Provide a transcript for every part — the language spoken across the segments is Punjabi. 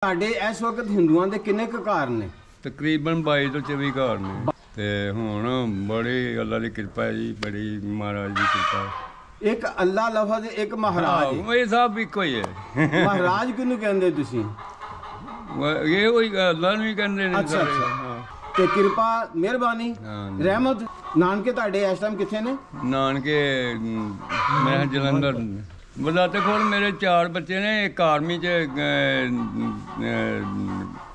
ਸਾਡੇ ਇਸ ਵਕਤ ਹਿੰਦੂਆਂ ਦੇ ਕਿੰਨੇ ਕੁ ਘਰ ਨੇ? ਤਕਰੀਬਨ 22 ਤੋਂ 24 ਘਰ ਨੇ ਤੇ ਹੁਣ ਬੜੀ ਅੱਲਾ ਦੀ ਕਿਰਪਾ ਹੈ ਜੀ, ਬੜੀ ਮਹਾਰਾਜ ਦੀ ਕਿਰਪਾ ਹੈ। ਇੱਕ ਅੱਲਾ ਲਫ਼ਜ਼ ਇੱਕ ਮਹਾਰਾਜ ਹੈ। ਇਹ ਸਭ ਇੱਕੋ ਹੀ ਹੈ। ਮਹਾਰਾਜ ਕਿਹਨੂੰ ਕਹਿੰਦੇ ਤੁਸੀਂ? ਇਹ ਉਹੀ ਅੱਲਾ ਨੂੰ ਹੀ ਕਹਿੰਦੇ ਨੇ ਅੱਛਾ ਸਾਰੇ। ਅੱਛਾ। ਤੇ ਕਿਰਪਾ ਮਿਹਰਬਾਨੀ ਰਹਿਮਤ। ਨਾਨਕੇ ਤੁਹਾਡੇ ਇਸ ਟਾਈਮ ਕਿੱਥੇ ਨੇ? ਨਾਨਕੇ ਮੈਂ ਜਲੰਧਰ। ਬਦਾਤੇ ਕੋਲ ਮੇਰੇ 4 ਬੱਚੇ ਨੇ। ਇੱਕ ਆਰਮੀ 'ਚ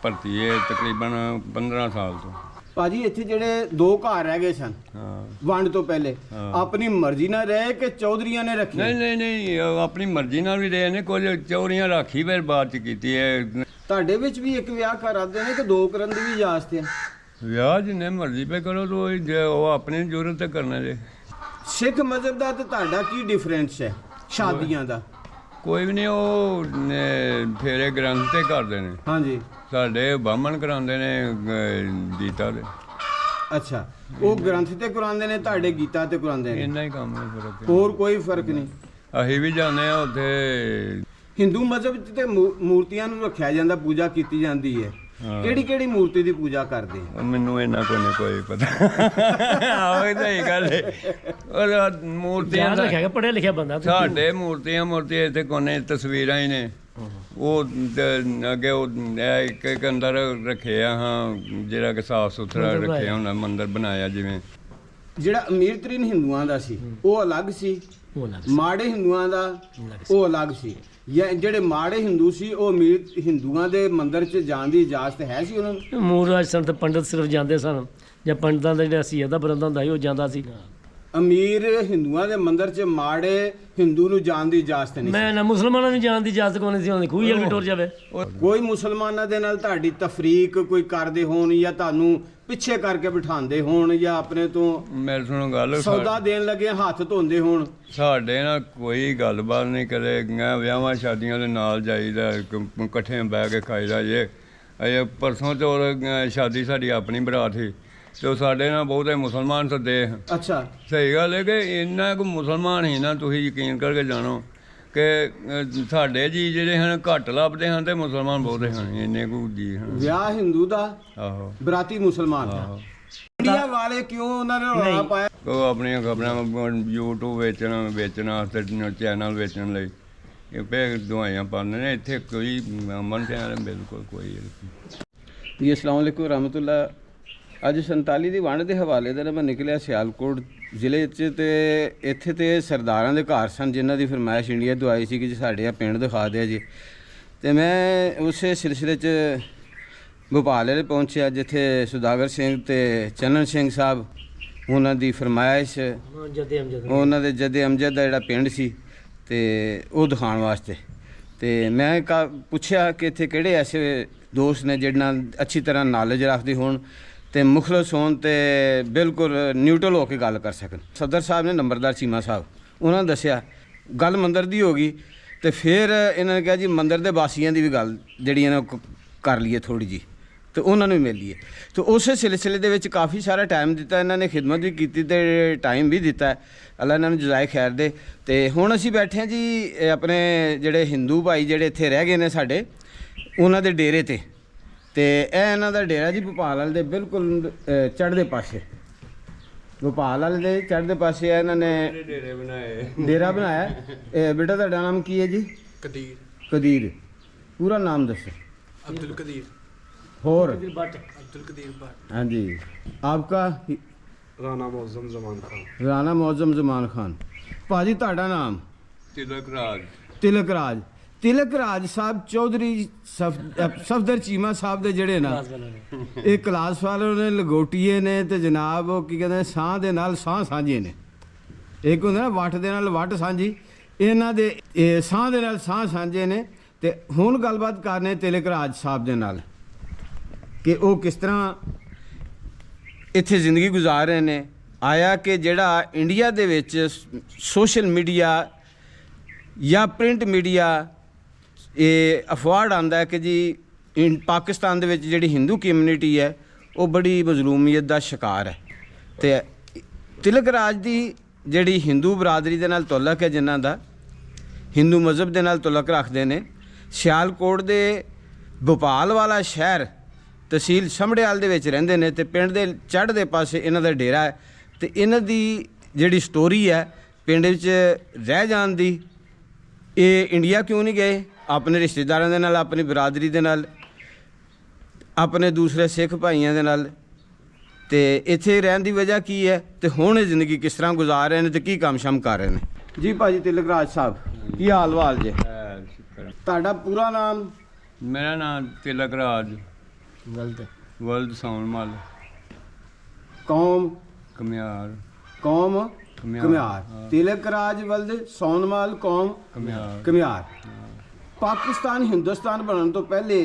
ਭਰਤੀ ਹੈ ਤਕਰੀਬਨ 15 ਸਾਲ ਤੋਂ। ਭਾਜੀ ਇੱਥੇ ਜਿਹੜੇ 2 ਘਰ ਰਹਿ ਗਏ ਸਨ ਵੰਡ ਤੋਂ ਪਹਿਲੇ, ਆਪਣੀ ਮਰਜ਼ੀ ਨਾਲ ਰਹੇ ਕਿ ਚੌਧਰੀਆਂ ਨੇ ਰੱਖੀ? ਨਹੀਂ ਆਪਣੀ ਮਰਜ਼ੀ ਨਾਲ ਵੀ ਰਹੇ ਨੇ, ਕੁਝ ਚੌਰੀਆਂ ਰਾਖੀ ਫਿਰ ਬਾਅਦ 'ਚ ਕੀਤੀ ਹੈ। ਤੁਹਾਡੇ ਵਿੱਚ ਵੀ ਇੱਕ ਵਿਆਹ ਕਰਾਦੇ ਨੇ ਕਿ 2 ਕਰਨ ਦੀ ਵੀ ਇਜਾਜ਼ਤ ਹੈ? ਵਿਆਹ ਜਿੰਨੇ ਮਰਜ਼ੀ ਪੇ ਕਰੋ ਤੋ ਉਹ ਆਪਣੀ ਜ਼ਰੂਰਤ ਤੇ ਕਰਨਾ ਜੇ। ਸਿੱਖ ਮਜ਼ਹਬ ਦਾ ਤੇ ਤੁਹਾਡਾ ਕੀ ਡਿਫਰੈਂਸ ਹੈ ਸ਼ਾਦੀਆਂ ਦਾ? ਕੋਈ ਵੀ ਨਹੀਂ, ਉਹ ਫੇਰੇ ਗ੍ਰੰਥ ਤੇ ਕਰਦੇ ਨੇ। ਹਾਂਜੀ। ਸਾਡੇ ਬਾਹਮਣ ਕਰਾਉਂਦੇ ਨੇ ਗੀਤਾ ਦੇ। ਅੱਛਾ, ਉਹ ਗ੍ਰੰਥ ਤੇ ਕਰਾਉਂਦੇ ਨੇ, ਤੁਹਾਡੇ ਗੀਤਾ ਤੇ ਕਰਾਉਂਦੇ ਨੇ। ਇੰਨਾ ਹੀ ਕੰਮ ਹੈ, ਫਰਕ। ਹੋਰ ਕੋਈ ਫਰਕ ਨਹੀਂ? ਅਸੀਂ ਵੀ ਜਾਂਦੇ ਆ ਉੱਥੇ। ਹਿੰਦੂ ਮਜ਼ਹਬ 'ਚ ਤੇ ਮੂਰਤੀਆਂ ਨੂੰ ਰੱਖਿਆ ਜਾਂਦਾ, ਪੂਜਾ ਕੀਤੀ ਜਾਂਦੀ ਹੈ। ਕਿਹੜੀ ਕਿਹੜੀ ਮੂਰਤੀ ਦੀ ਪੂਜਾ ਕਰਦੇ? ਮੈਨੂੰ ਇਹਨਾਂ ਕੋਈ ਪਤਾ। ਆਹ ਤਾਂ ਇਹ ਗੱਲ ਹੈ। ਔਰ ਮੂਰਤੀਆਂ ਰੱਖਿਆ ਪੜ੍ਹਿਆ ਲਿਖਿਆ ਬੰਦਾ। ਸਾਡੇ ਮੂਰਤੀਆਂ ਇੱਥੇ ਕੋਨੇ ਤਸਵੀਰਾਂ ਹੀ ਨੇ। ਉਹ ਅੱਗੇ ਉਹ ਇੱਕ ਅੰਦਰ ਰੱਖੇ ਆ, ਹਾਂ, ਜਿਹੜਾ ਕਿ ਸਾਫ ਸੁਥਰਾ ਰੱਖਿਆ ਹੁੰਦਾ, ਮੰਦਿਰ ਬਣਾਇਆ ਜਿਵੇਂ। ਜਿਹੜਾ ਅਮੀਰ ਤਰੀਨ ਹਿੰਦੂਆਂ ਦਾ ਸੀ ਉਹ ਅਲੱਗ ਸੀ, ਮਾੜੇ ਹਿੰਦੂਆਂ ਦਾ ਉਹ ਅਲੱਗ ਸੀ, ਜਾਂ ਜਿਹੜੇ ਮਾੜੇ ਹਿੰਦੂ ਸੀ ਉਹ ਅਮੀਰ ਹਿੰਦੂਆਂ ਦੇ ਮੰਦਿਰ 'ਚ ਜਾਣ ਦੀ ਇਜਾਜ਼ਤ ਹੈ ਸੀ ਉਹਨਾਂ ਨੂੰ? ਮੂਰਰਾਜ ਸਨ ਤੇ ਪੰਡਤ ਸਿਰਫ ਜਾਂਦੇ ਸਨ, ਜਾਂ ਪੰਡਤਾਂ ਦਾ ਜਿਹੜਾ ਸੀ ਇਹਦਾ ਬਰੰਦਾ ਹੁੰਦਾ ਸੀ ਉਹ ਜਾਂਦਾ ਸੀ। ਅਮੀਰ ਹਿੰਦੂਆਂ ਦੇ ਮੰਦਿਰ 'ਚ ਮਾੜੇ ਹਿੰਦੂ ਨੂੰ ਜਾਣ ਦੀ ਇਜਾਜ਼ਤ ਨਹੀਂ? ਮੈਂ ਨਾ ਮੁਸਲਮਾਨਾਂ ਨੂੰ ਜਾਣ ਦੀ ਇਜਾਜ਼ਤ ਕੋਈ ਨਹੀਂ ਸੀ, ਉਹਨੇ ਖੂਹੀ ਵਾਲੀ ਟੁਰ ਜਾਵੇ। ਕੋਈ ਮੁਸਲਮਾਨਾਂ ਦੇ ਨਾਲ ਤੁਹਾਡੀ ਤਫਰੀਕ ਕੋਈ ਕਰਦੇ ਹੋਣ, ਜਾਂ ਤੁਹਾਨੂੰ ਪਿੱਛੇ ਕਰਕੇ ਬਿਠਾਉਂਦੇ ਹੋਣ, ਜਾਂ ਆਪਣੇ ਤੋਂ ਮੇਰੇ ਸੁਣੋ ਗੱਲ, ਸੌਦਾ ਦੇਣ ਲੱਗੇ ਹੱਥ ਧੋਂਦੇ ਹੋਣ? ਸਾਡੇ ਨਾਲ ਕੋਈ ਗੱਲਬਾਤ ਨਹੀਂ ਕਰੇ। ਵਿਆਹਾਂ ਸ਼ਾਦੀਆਂ ਦੇ ਨਾਲ ਜਾਈਦਾ, ਇਕੱਠੇ ਬਹਿ ਕੇ ਖਾਈਦਾ। ਇਹ ਪਰਸੋਂ ਚੌਥ ਸ਼ਾਦੀ ਸਾਡੀ ਆਪਣੀ ਬਰਾਤ ਸੀ ਤੇ ਉਹ ਸਾਡੇ ਨਾਲ ਬਹੁਤੇ ਮੁਸਲਮਾਨ ਸੱਦੇ। ਅੱਛਾ। ਸਹੀ ਗੱਲ ਹੈ ਕਿ ਇੰਨਾ ਕੁ ਮੁਸਲਮਾਨ ਹੀ ਨਾ, ਤੁਸੀਂ ਯਕੀਨ ਕਰਕੇ ਜਾਣੋ ਕਿ ਸਾਡੇ ਜੀ ਜਿਹੜੇ ਹਨ ਘੱਟ ਲੱਭਦੇ ਹਨ ਤੇ ਮੁਸਲਮਾਨ ਬਹੁਤੇ ਹਨ, ਇੰਨੇ ਕੁ ਜੀ ਹਨ। ਵਿਆਹ ਹਿੰਦੂ ਦਾ, ਆਹੋ, ਬਰਾਤੀ ਮੁਸਲਮਾਨ ਦਾ। ਇੰਡੀਆ ਵਾਲੇ ਕਿਉਂ ਉਹਨਾਂ ਨੇ ਰੌਲਾ ਪਾਇਆ? ਉਹ ਆਪਣੀਆਂ ਖਬਰਾਂ YouTube ਵੇਚਣ ਵਾਸਤੇ, ਚੈਨਲ ਵੇਚਣ ਲਈ ਇਹ ਪੇ ਦਵਾਈਆਂ ਪਾਉਂਦੇ ਨੇ। ਇੱਥੇ ਕੋਈ ਅਮਨ ਤੇ ਬਿਲਕੁਲ ਕੋਈ। ਜੀ ਅਸਲਾਮ ਵਾਲੇਕੁਮ ਰਹਿਮਤੁल्लाह। ਅੱਜ 47 ਦੀ ਵੰਡ ਦੇ ਹਵਾਲੇ ਦੇ ਨਾਲ ਮੈਂ ਨਿਕਲਿਆ ਸਿਆਲਕੋਟ ਜ਼ਿਲ੍ਹੇ 'ਚ, ਤੇ ਇੱਥੇ ਤੇ ਸਰਦਾਰਾਂ ਦੇ ਘਰ ਸਨ ਜਿਨ੍ਹਾਂ ਦੀ ਫਰਮਾਇਸ਼ ਇੰਡੀਆ ਤੋਂ ਆਈ ਸੀ ਕਿ ਜੀ ਸਾਡੇ ਆ ਪਿੰਡ ਦਿਖਾ ਦਿਆ ਜੀ। ਤੇ ਮੈਂ ਉਸੇ ਸਿਲਸਿਲੇ 'ਚ ਭੋਪਾਲ ਵਾਲੇ ਪਹੁੰਚਿਆ ਜਿੱਥੇ ਸੁਦਾਗਰ ਸਿੰਘ ਤੇ ਚੰਨਨ ਸਿੰਘ ਸਾਹਿਬ, ਉਹਨਾਂ ਦੀ ਫਰਮਾਇਸ਼, ਉਹਨਾਂ ਦੇ ਜਦੇ ਅਮਜਦ ਦਾ ਜਿਹੜਾ ਪਿੰਡ ਸੀ ਤੇ ਉਹ ਦਿਖਾਉਣ ਵਾਸਤੇ। ਤੇ ਮੈਂ ਪੁੱਛਿਆ ਕਿ ਇੱਥੇ ਕਿਹੜੇ ਐਸੇ ਦੋਸਤ ਨੇ ਜਿਹਨਾਂ ਅੱਛੀ ਤਰ੍ਹਾਂ ਨੌਲੇਜ ਰੱਖਦੇ ਹੋਣ ਤੇ ਮੁਖਲਸ ਹੋਣ ਤੇ ਬਿਲਕੁਲ ਨਿਊਟਰਲ ਹੋ ਕੇ ਗੱਲ ਕਰ ਸਕਣ। ਸਦਰ ਸਾਹਿਬ ਨੇ ਨੰਬਰਦਾਰ ਚੀਮਾ ਸਾਹਿਬ, ਉਹਨਾਂ ਨੇ ਦੱਸਿਆ ਗੱਲ ਮੰਦਰ ਦੀ ਹੋ ਗਈ। ਤੇ ਫਿਰ ਇਹਨਾਂ ਨੇ ਕਿਹਾ ਜੀ ਮੰਦਰ ਦੇ ਵਾਸੀਆਂ ਦੀ ਵੀ ਗੱਲ ਜਿਹੜੀ ਇਹਨਾਂ ਕਰ ਲਈਏ ਥੋੜ੍ਹੀ ਜਿਹੀ, ਤੇ ਉਹਨਾਂ ਨੂੰ ਮਿਲ ਲਈਏ। ਤੇ ਉਸੇ ਸਿਲਸਿਲੇ ਦੇ ਵਿੱਚ ਕਾਫੀ ਸਾਰਾ ਟਾਈਮ ਦਿੱਤਾ ਇਹਨਾਂ ਨੇ, ਖਿਦਮਤ ਵੀ ਕੀਤੀ ਤੇ ਟਾਈਮ ਵੀ ਦਿੱਤਾ। ਅੱਲਾ ਇਹਨਾਂ ਨੂੰ ਜਜ਼ਾਏ ਖੈਰ ਦੇ। ਤੇ ਹੁਣ ਅਸੀਂ ਬੈਠੇ ਹਾਂ ਜੀ ਆਪਣੇ ਜਿਹੜੇ ਹਿੰਦੂ ਭਾਈ ਜਿਹੜੇ ਇੱਥੇ ਰਹਿ ਗਏ ਨੇ ਸਾਡੇ, ਉਹਨਾਂ ਦੇ ਡੇਰੇ ਤੇ। ਤੇ ਇਹ ਇਹਨਾਂ ਦਾ ਡੇਰਾ ਜੀ ਭੋਪਾਲ ਵਾਲੇ ਦੇ ਬਿਲਕੁਲ ਚੜ੍ਹਦੇ ਪਾਸੇ, ਭੋਪਾਲ ਵਾਲੇ ਦੇ ਚੜ੍ਹਦੇ ਪਾਸੇ ਇਹਨਾਂ ਨੇ ਡੇਰਾ ਬਣਾਇਆ। ਬੇਟਾ ਤੁਹਾਡਾ ਨਾਮ ਕੀ ਹੈ ਜੀ? ਕਦੀਰ। ਕਦੀਰ, ਪੂਰਾ ਨਾਮ ਦੱਸੋ। अब्दुल कदीर। और अब्दुल कदीर भट्ट। हाँ जी, आपका? राना मौजम जमान खान। राना मौजम जमान खान। भाजी ਤੁਹਾਡਾ ਨਾਮ? ਤਿਲਕ ਰਾਜ। ਤਿਲਕ ਰਾਜ। ਤਿਲਕ ਰਾਜ ਸਾਹਿਬ ਚੌਧਰੀ ਸਫਦਰ ਚੀਮਾ ਸਾਹਿਬ ਦੇ ਜਿਹੜੇ ਨਾ ਇਹ ਕਲਾਸ ਵਾਲੇ ਨੇ, ਲਗੋਟੀਏ ਨੇ, ਤੇ ਜਨਾਬ ਉਹ ਕੀ ਕਹਿੰਦੇ ਸਾਹ ਦੇ ਨਾਲ ਸਾਹ ਸਾਂਝੇ ਨੇ। ਇੱਕ ਹੁੰਦਾ ਨਾ ਵੱਟ ਦੇ ਨਾਲ ਵੱਟ ਸਾਂਝੀ, ਇਹਨਾਂ ਦੇ ਸਾਹ ਦੇ ਨਾਲ ਸਾਹ ਸਾਂਝੇ ਨੇ। ਤੇ ਹੁਣ ਗੱਲਬਾਤ ਕਰਨੇ ਤਿਲਕ ਰਾਜ ਸਾਹਿਬ ਦੇ ਨਾਲ ਕਿ ਉਹ ਕਿਸ ਤਰ੍ਹਾਂ ਇੱਥੇ ਜ਼ਿੰਦਗੀ ਗੁਜ਼ਾਰ ਰਹੇ ਨੇ। ਆਇਆ ਕਿ ਜਿਹੜਾ ਇੰਡੀਆ ਦੇ ਵਿੱਚ ਸੋਸ਼ਲ ਮੀਡੀਆ ਜਾਂ ਪ੍ਰਿੰਟ ਮੀਡੀਆ ਇਹ ਅਫਵਾਹ ਆਉਂਦਾ ਹੈ ਕਿ ਜੀ ਪਾਕਿਸਤਾਨ ਦੇ ਵਿੱਚ ਜਿਹੜੀ ਹਿੰਦੂ ਕਮਿਊਨਿਟੀ ਹੈ ਉਹ ਬੜੀ ਮਜ਼ਲੂਮੀਅਤ ਦਾ ਸ਼ਿਕਾਰ ਹੈ। ਤੇ ਤਿਲਕ ਰਾਜ ਦੀ ਜਿਹੜੀ ਹਿੰਦੂ ਬਰਾਦਰੀ ਦੇ ਨਾਲ ਤਾਲੁਕ ਹੈ, ਜਿਨ੍ਹਾਂ ਦਾ ਹਿੰਦੂ ਮਜ਼ਹਬ ਦੇ ਨਾਲ ਤਾਲੁਕ ਰੱਖਦੇ ਨੇ, ਸਿਆਲਕੋਟ ਦੇ ਭੋਪਾਲ ਵਾਲਾ ਸ਼ਹਿਰ ਤਹਿਸੀਲ ਸਮੜਿਆਲ ਦੇ ਵਿੱਚ ਰਹਿੰਦੇ ਨੇ ਤੇ ਪਿੰਡ ਦੇ ਚੜ੍ਹਦੇ ਪਾਸੇ ਇਹਨਾਂ ਦਾ ਡੇਰਾ ਹੈ ਤੇ ਇਹਨਾਂ ਦੀ ਜਿਹੜੀ ਸਟੋਰੀ ਹੈ ਪਿੰਡ ਵਿੱਚ ਰਹਿ ਜਾਣ ਦੀ, ਇਹ ਇੰਡੀਆ ਕਿਉਂ ਨਹੀਂ ਗਏ ਆਪਣੇ ਰਿਸ਼ਤੇਦਾਰਾਂ ਦੇ ਨਾਲ, ਆਪਣੀ ਬਰਾਦਰੀ ਦੇ ਨਾਲ, ਆਪਣੇ ਦੂਸਰੇ ਸਿੱਖ ਭਾਈਆਂ ਦੇ ਨਾਲ, ਤੇ ਇੱਥੇ ਰਹਿਣ ਦੀ ਵਜ੍ਹਾ ਕੀ ਹੈ ਤੇ ਹੁਣ ਇਹ ਜ਼ਿੰਦਗੀ ਕਿਸ ਤਰ੍ਹਾਂ ਗੁਜ਼ਾਰ ਰਹੇ ਨੇ ਤੇ ਕੀ ਕੰਮ ਸ਼ਮ ਕਰ ਰਹੇ ਨੇ। ਜੀ ਭਾਜੀ ਤਿਲਕ ਰਾਜ ਸਾਹਿਬ, ਕੀ ਹਾਲ ਵਾਲ ਜੇ? ਸ਼ੁਕਰ। ਤੁਹਾਡਾ ਪੂਰਾ ਨਾਮ? ਮੇਰਾ ਨਾਮ ਤਿਲਕ ਰਾਜ ਗਲਤ ਵਲਦ ਸੌਣਮਲ ਕੌਮ? ਕਮਿਆਰ ਕੌਮ ਘੁਮਿਆਰ। ਘੁਮਿਆਰ। ਹਾਂ। ਤਿਲਕ ਰਾਜ ਵਲਦ ਸੌਨਮਾਲ ਕੌਮ ਕਮਿਆਰ। ਘੁਮਿਆਰ। ਪਾਕਿਸਤਾਨ ਹਿੰਦੁਸਤਾਨ ਬਣਨ ਤੋਂ ਪਹਿਲੇ